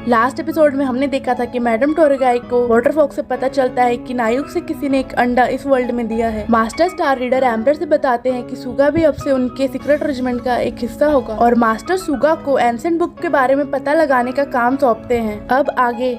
Last episode में हमने देखा था कि मैडम टोरेगाई को वाटर फॉक्स से पता चलता है कि नायुक से किसी ने एक अंडा इस वर्ल्ड में दिया है। मास्टर स्टार रीडर एम्बर से बताते हैं कि सुगा भी अब से उनके सीक्रेट रेजिमेंट का एक हिस्सा होगा और मास्टर सुगा को एंसेंट बुक के बारे में पता लगाने का काम सौंपते हैं। अब आगे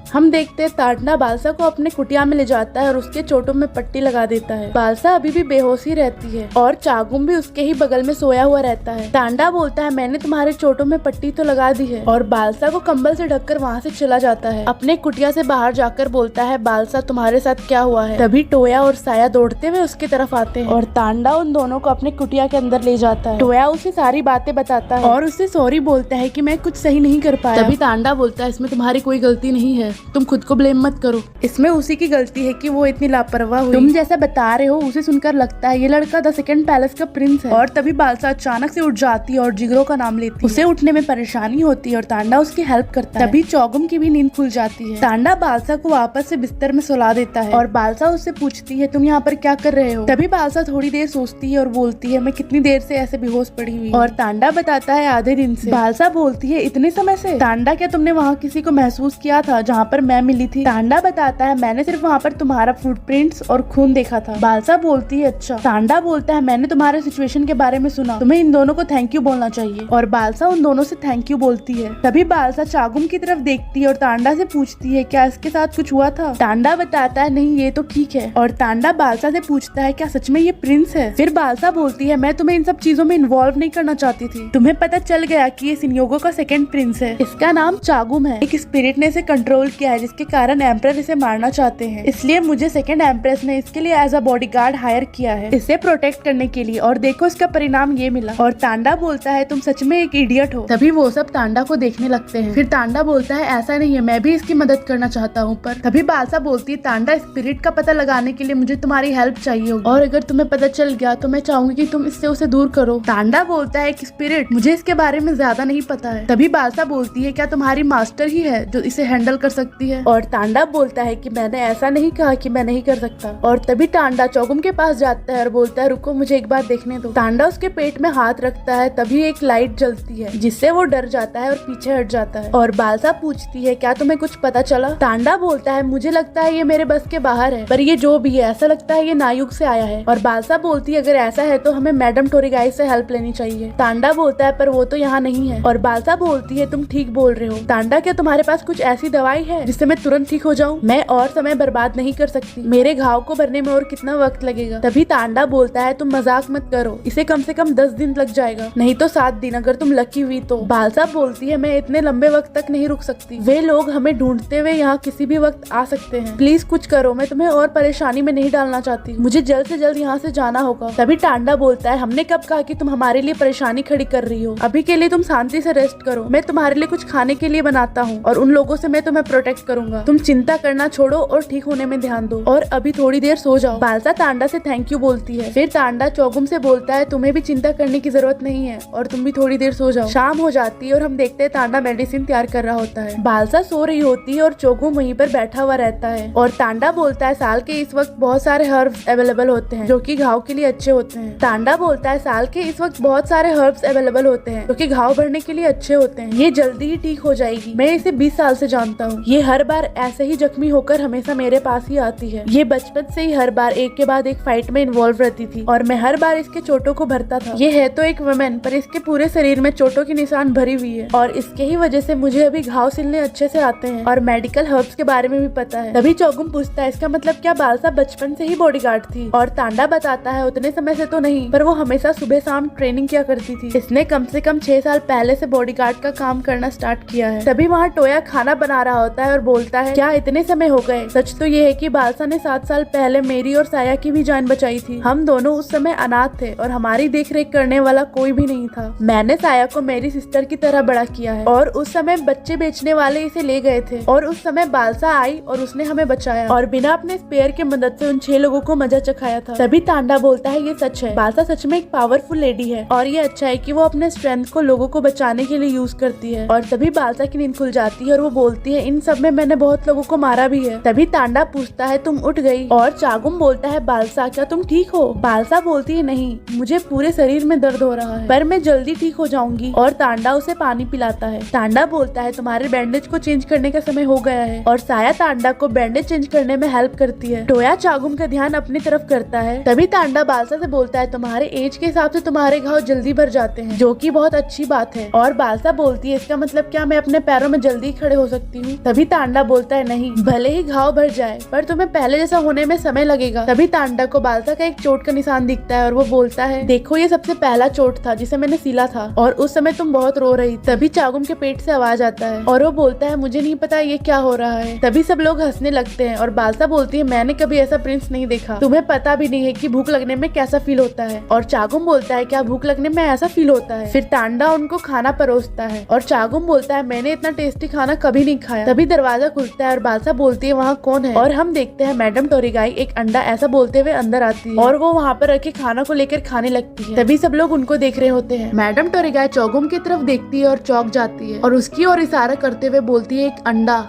हम देखते हैं तांडा बालसा को अपने कुटिया में ले जाता है और उसके चोटों में पट्टी लगा देता है। बालसा अभी भी बेहोशी रहती है और चागुम भी उसके ही बगल में सोया हुआ रहता है। तांडा बोलता है मैंने तुम्हारे चोटों में पट्टी तो लगा दी है और बालसा को कंबल से ढककर वहाँ से चला जाता है। अपने कुटिया से बाहर जाकर बोलता है बालसा तुम्हारे साथ क्या हुआ है। तभी टोया और साया दौड़ते हुए उसकी तरफ आते हैं और तांडा उन दोनों को अपने कुटिया के अंदर ले जाता है। टोया उसे सारी बातें बताता है और उससे सॉरी बोलता है कि मैं कुछ सही नहीं कर पाया। तभी तांडा बोलता है इसमें तुम्हारी कोई गलती नहीं है, तुम खुद को ब्लेम मत करो, इसमें उसी की गलती है कि वो इतनी लापरवाह हुई। तुम जैसा बता रहे हो उसे सुनकर लगता है ये लड़का द सेकंड पैलेस का प्रिंस है। और तभी बालसा अचानक से उठ जाती है और जिगरो का नाम लेती है। उसे उठने में परेशानी होती है और तांडा उसकी हेल्प करता है। तभी चौगुम की भी नींद खुल जाती है। तांडा बालसा को वापस से बिस्तर में सुला देता है और बालसा उससे पूछती है तुम यहाँ पर क्या कर रहे हो। तभी बालसा थोड़ी देर सोचती है और बोलती है मैं कितनी देर से ऐसे बेहोश पड़ी हुई। और तांडा बताता है आधे दिन से। बालसा बोलती है इतने समय से। तांडा क्या तुमने वहाँ किसी को महसूस किया था जहाँ पर मैं मिली थी। तांडा बताता है मैंने सिर्फ वहाँ पर तुम्हारा फुटप्रिंट्स और खून देखा था। बालसा बोलती है अच्छा। तांडा बोलता है मैंने तुम्हारे सिचुएशन के बारे में सुना, तुम्हें इन दोनों को थैंक यू बोलना चाहिए। और बालसा उन दोनों से थैंक यू बोलती है। तभी बालसा चागुम की तरफ देखती है और तांडा से पूछती है क्या इसके साथ कुछ हुआ था। तांडा बताता है नहीं ये तो ठीक है। और तांडा बालसा से पूछता है क्या सच में ये प्रिंस है। फिर बालसा बोलती है मैं तुम्हें इन सब चीजों में इन्वॉल्व नहीं करना चाहती थी, तुम्हें पता चल गया कि ये सिन्योगो का सेकंड प्रिंस है, इसका नाम चागुम है। एक स्पिरिट ने इसे कंट्रोल किया है जिसके कारण एम्परर इसे मारना चाहते हैं, इसलिए मुझे सेकंड एम्प्रेस ने इसके लिए एज अ बॉडीगार्ड हायर किया है इसे प्रोटेक्ट करने के लिए। और देखो इसका परिणाम ये मिला। और तांडा बोलता है तुम सच में एक इडियट हो। तभी वो सब तांडा को देखने लगते हैं। फिर तांडा बोलता है ऐसा नहीं है, मैं भी इसकी मदद करना चाहता हूँ। पर तभी बालसा बोलती है तांडा स्पिरिट का पता लगाने के लिए मुझे तुम्हारी हेल्प चाहिए होगी और अगर तुम्हें पता चल गया तो मैं चाहूंगी कि तुम इससे उसे दूर करो। तांडा बोलता है एक स्पिरिट, मुझे इसके बारे में ज्यादा नहीं पता है। तभी बालसा बोलती है क्या तुम्हारी मास्टर ही है जो इसे हैंडल कर सकती है। और तांडा बोलता है कि मैंने ऐसा नहीं कहा कि मैं नहीं कर सकता। और तभी तांडा चौगुम के पास जाता है और बोलता है रुको मुझे एक बार देखने दो। तांडा उसके पेट में हाथ रखता है तभी एक लाइट जलती है जिससे वो डर जाता है और पीछे हट जाता है। और बालसा पूछती है क्या तुम्हें कुछ पता चला। तांडा बोलता है मुझे लगता है ये मेरे बस के बाहर है, पर ये जो भी है ऐसा लगता है ये नायुक से आया है। और बालसा बोलती है अगर ऐसा है तो हमें मैडम टोरेगाई से हेल्प लेनी चाहिए। तांडा बोलता है पर वो तो यहाँ नहीं है। और बालसा बोलती है तुम ठीक बोल रहे हो। तांडा क्या तुम्हारे पास कुछ ऐसी दवाई है जिससे मैं तुरंत ठीक हो जाऊँ। मैं और समय बर्बाद नहीं कर सकती, मेरे घाव को भरने में और कितना वक्त लगेगा। तभी तांडा बोलता है तुम मजाक मत करो, इसे कम से कम 10 दिन लग जाएगा, नहीं तो 7 दिन अगर तुम लकी हुई तो। बालसा बोलती है मैं इतने लंबे वक्त तक नहीं रुक सकती, वे लोग हमें ढूंढते हुए यहाँ किसी भी वक्त आ सकते हैं, प्लीज कुछ करो, मैं तुम्हें और परेशानी में नहीं डालना चाहती, मुझे जल्द से जल्द यहाँ से जाना होगा। तभी तांडा बोलता है हमने कब कहा कि तुम हमारे लिए परेशानी खड़ी कर रही हो, अभी के लिए तुम शांति से रेस्ट करो, मैं तुम्हारे लिए कुछ खाने के लिए बनाता हूँ और उन लोगों से मैं तुम्हें प्रोटेक्ट करूंगा, तुम चिंता करना छोड़ो और ठीक होने में ध्यान दो और अभी थोड़ी देर सो जाओ। बालसा तांडा से थैंक यू बोलती है। फिर तांडा चौगुम से बोलता है तुम्हें भी चिंता करने की जरूरत नहीं है और तुम भी थोड़ी देर सो जाओ। शाम हो जाती है और हम देखते हैं तांडा मेडिसिन तैयार कर रहा होता है। बालसा सो रही होती है और चौगुम वहीं पर बैठा हुआ रहता है। और तांडा बोलता है साल के इस वक्त बहुत सारे हर्ब्स अवेलेबल होते हैं जो कि घाव के लिए अच्छे होते हैं। तांडा बोलता है साल के इस वक्त बहुत सारे हर्ब्स अवेलेबल होते हैं जो कि घाव भरने के लिए अच्छे होते हैं, ये जल्दी ही ठीक हो जाएगी, मैं इसे 20 साल से जानता हूँ, ये हर बार ऐसे ही जख्मी होकर हमेशा मेरे पास ही आती है, ये बचपन से ही हर बार एक के बाद एक फाइट में इन्वॉल्व रहती थी और मैं हर बार इसके चोटों को भरता था। ये है तो एक वुमेन पर इसके पूरे शरीर में चोटों की निशान भरी हुई है और इसके ही वजह से मुझे अभी घाव सिलने अच्छे से आते हैं और मेडिकल हर्ब्स के बारे में भी पता है। तभी चौगुम पूछता है इसका मतलब क्या बालसा बचपन से ही बॉडीगार्ड थी। और तांडा बताता है उतने समय से तो नहीं, पर वो हमेशा सुबह शाम ट्रेनिंग किया करती थी, इसने कम से कम 6 साल पहले से बॉडीगार्ड का काम करना स्टार्ट किया है। तभी वहाँ टोया खाना बना रहा होता है और बोलता है क्या इतने समय हो गए। सच तो ये है कि बालसा ने 7 साल पहले मेरी और साया की भी जान बचाई थी, हम दोनों उस समय अनाथ थे और हमारी देख रेख करने वाला कोई भी नहीं था, मैंने साया को मेरी सिस्टर की तरह बड़ा किया है और उस समय बच्चे बेचने वाले इसे ले गए थे और उस समय बालसा आई और उसने हमें बचाया और बिना अपने स्पेयर के मदद से उन 6 लोगों को मजा चखाया था। तभी तांडा बोलता है ये सच है, बालसा सच में एक पावरफुल लेडी है और ये अच्छा है कि वो अपने स्ट्रेंथ को लोगों को बचाने के लिए यूज करती है। और तभी बालसा की नींद खुल जाती है और वो बोलती है इन सब में मैंने बहुत लोगों को मारा भी है। तभी तांडा पूछता है तुम उठ गई? और चागुम बोलता है बालसा क्या तुम ठीक हो? बालसा बोलती है नहीं, मुझे पूरे शरीर में दर्द हो रहा है पर मैं जल्दी ठीक हो जाऊंगी। और तांडा उसे पानी पिलाता है। तांडा बोलता है तुम्हारे बैंडेज को चेंज करने का समय हो गया है। और साया तांडा को बैंडेज चेंज करने में हेल्प करती है। टोया चागुम का ध्यान अपनी तरफ करता है। तभी तांडा बालसा से बोलता है तुम्हारे एज के हिसाब से तुम्हारे घाव जल्दी भर जाते हैं, जो कि बहुत अच्छी बात है। और बालसा बोलती है इसका मतलब क्या मैं अपने पैरों में जल्दी खड़े हो सकती हूँ? तभी तांडा बोलता है नहीं, भले ही घाव भर जाए पर तुम्हें पहले जैसा होने में समय लगेगा। तभी तांडा को बालसा का एक चोट का निशान दिखता है और वो बोलता है देखो ये सबसे पहला चोट था जिसे मैंने सिला था और उस समय तुम बहुत रो रही। तभी चागुम के पेट से आवाज आता है और वो बोलता है मुझे नहीं पता ये क्या हो रहा है। तभी सब लोग हंसने लगते हैं और बालसा बोलती है मैंने कभी ऐसा प्रिंस नहीं देखा, तुम्हें पता भी नहीं है कि भूख लगने में कैसा फील होता है। और चागुम बोलता है क्या भूख लगने में ऐसा फील होता है? फिर तांडा उनको खाना परोसता है और चागुम बोलता है मैंने इतना टेस्टी खाना कभी नहीं खाया। तभी दरवाजा खुलता है और बालसा बोलती है वहाँ कौन है? और हम देखते हैं मैडम टोरिगाई एक अंडा ऐसा बोलते हुए अंदर आती है और वो वहाँ पर रखे खाना को लेकर खाने लगती है। तभी सब लोग उनको देख रहे होते हैं। मैडम टोरिगाई चागुम की तरफ देखती है और चौंक जाती है और उसकी ओर इशारा करते हुए बोलती है एक अंडा।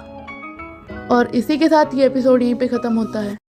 और इसी के साथ ये एपिसोड यहीं पे खत्म होता है।